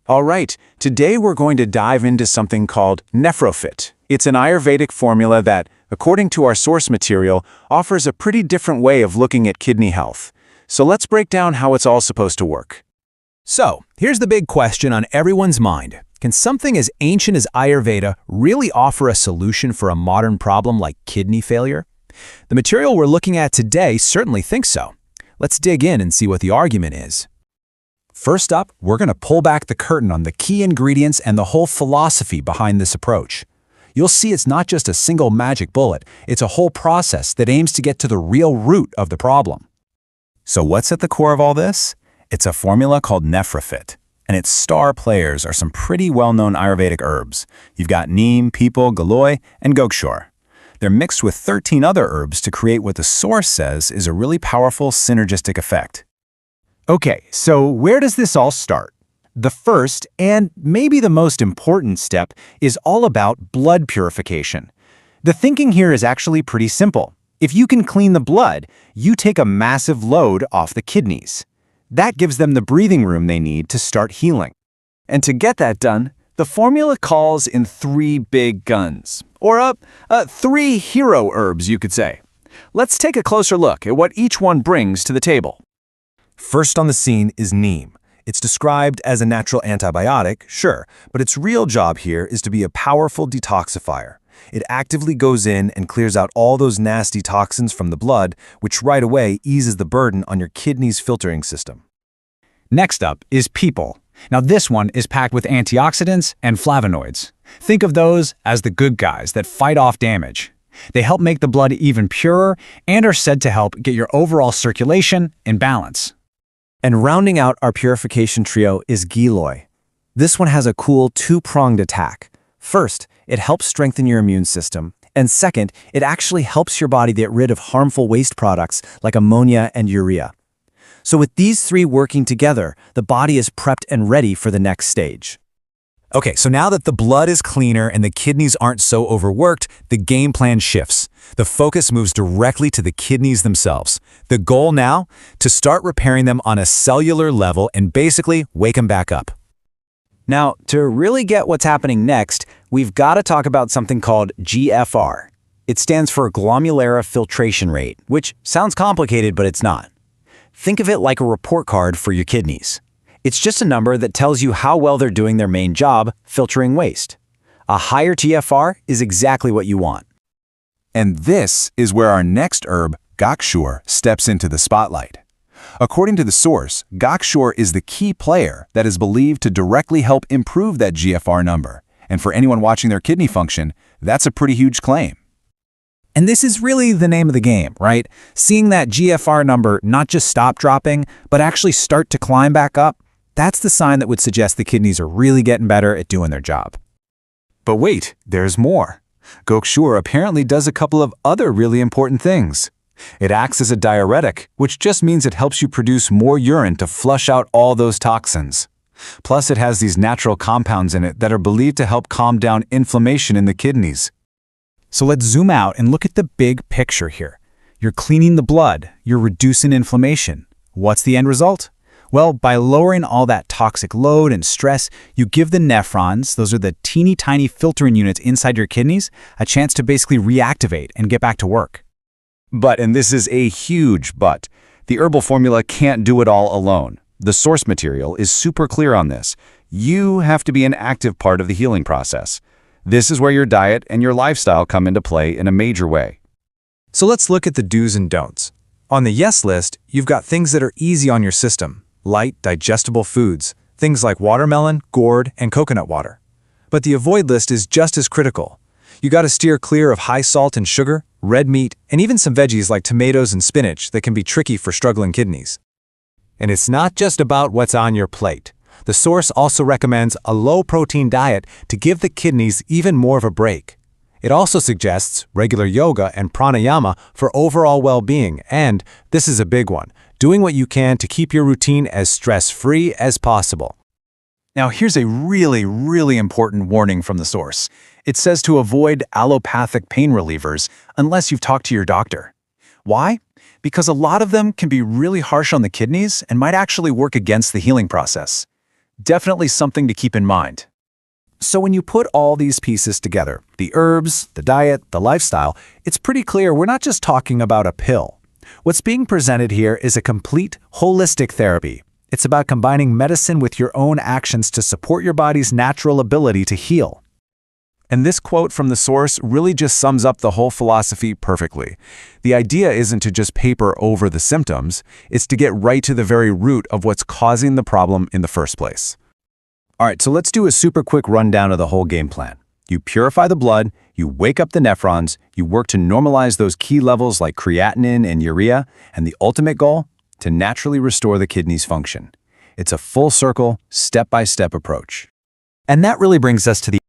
All right, today we're going to dive into something called Nefro Fit. It's an Ayurvedic formula that, according to our source material, offers a pretty different way of looking at kidney health. So let's break down how it's all supposed to work. So, here's the big question on everyone's mind. Can something as ancient as Ayurveda really offer a solution for a modern problem like kidney failure? The material we're looking at today certainly thinks so. Let's dig in and see what the argument is. First up, we're going to pull back the curtain on the key ingredients and the whole philosophy behind this approach. You'll see it's not just a single magic bullet, it's a whole process that aims to get to the real root of the problem. So what's at the core of all this? It's a formula called Nefro Fit, and its star players are some pretty well-known Ayurvedic herbs. You've got Neem, Pipal, Giloy, and Gokshur. They're mixed with 13 other herbs to create what the source says is a really powerful synergistic effect. Okay, so where does this all start? The first, and maybe the most important step, is all about blood purification. The thinking here is actually pretty simple. If you can clean the blood, you take a massive load off the kidneys. That gives them the breathing room they need to start healing. And to get that done, the formula calls in three big guns, or three hero herbs, you could say. Let's take a closer look at what each one brings to the table. First on the scene is Neem. It's described as a natural antibiotic, sure, but its real job here is to be a powerful detoxifier. It actively goes in and clears out all those nasty toxins from the blood, which right away eases the burden on your kidney's filtering system. Next up is Pipal. Now this one is packed with antioxidants and flavonoids. Think of those as the good guys that fight off damage. They help make the blood even purer and are said to help get your overall circulation in balance. And rounding out our purification trio is Giloy. This one has a cool two-pronged attack. First, it helps strengthen your immune system. And second, it actually helps your body get rid of harmful waste products like ammonia and urea. So with these three working together, the body is prepped and ready for the next stage. Okay, so now that the blood is cleaner and the kidneys aren't so overworked, the game plan shifts. The focus moves directly to the kidneys themselves. The goal now? To start repairing them on a cellular level and basically wake them back up. Now, to really get what's happening next, we've got to talk about something called GFR. It stands for Glomerular filtration rate, which sounds complicated, but it's not. Think of it like a report card for your kidneys. It's just a number that tells you how well they're doing their main job, filtering waste. A higher GFR is exactly what you want. And this is where our next herb, Gokshur, steps into the spotlight. According to the source, Gokshur is the key player that is believed to directly help improve that GFR number. And for anyone watching their kidney function, that's a pretty huge claim. And this is really the name of the game, right? Seeing that GFR number not just stop dropping, but actually start to climb back up, that's the sign that would suggest the kidneys are really getting better at doing their job. But wait, there's more. Gokshur apparently does a couple of other really important things. It acts as a diuretic, which just means it helps you produce more urine to flush out all those toxins. Plus, it has these natural compounds in it that are believed to help calm down inflammation in the kidneys. So let's zoom out and look at the big picture here. You're cleaning the blood, you're reducing inflammation. What's the end result? Well, by lowering all that toxic load and stress, you give the nephrons, those are the teeny tiny filtering units inside your kidneys, a chance to basically reactivate and get back to work. But, and this is a huge but, the herbal formula can't do it all alone. The source material is super clear on this. You have to be an active part of the healing process. This is where your diet and your lifestyle come into play in a major way. So let's look at the do's and don'ts. On the yes list, you've got things that are easy on your system. Light, digestible foods, things like watermelon, gourd, and coconut water. But the avoid list is just as critical. You got to steer clear of high salt and sugar, red meat, and even some veggies like tomatoes and spinach that can be tricky for struggling kidneys. And it's not just about what's on your plate. The source also recommends a low-protein diet to give the kidneys even more of a break. It also suggests regular yoga and pranayama for overall well-being, and, this is a big one, doing what you can to keep your routine as stress-free as possible. Now here's a really important warning from the source. It says to avoid allopathic pain relievers unless you've talked to your doctor. Why? Because a lot of them can be really harsh on the kidneys and might actually work against the healing process. Definitely something to keep in mind. So when you put all these pieces together, the herbs, the diet, the lifestyle, it's pretty clear we're not just talking about a pill. What's being presented here is a complete, holistic therapy. It's about combining medicine with your own actions to support your body's natural ability to heal. And this quote from the source really just sums up the whole philosophy perfectly. The idea isn't to just paper over the symptoms, it's to get right to the very root of what's causing the problem in the first place. All right, so let's do a super quick rundown of the whole game plan. You purify the blood, you wake up the nephrons, you work to normalize those key levels like creatinine and urea, and the ultimate goal? To naturally restore the kidney's function. It's a full circle, step-by-step approach. And that really brings us to the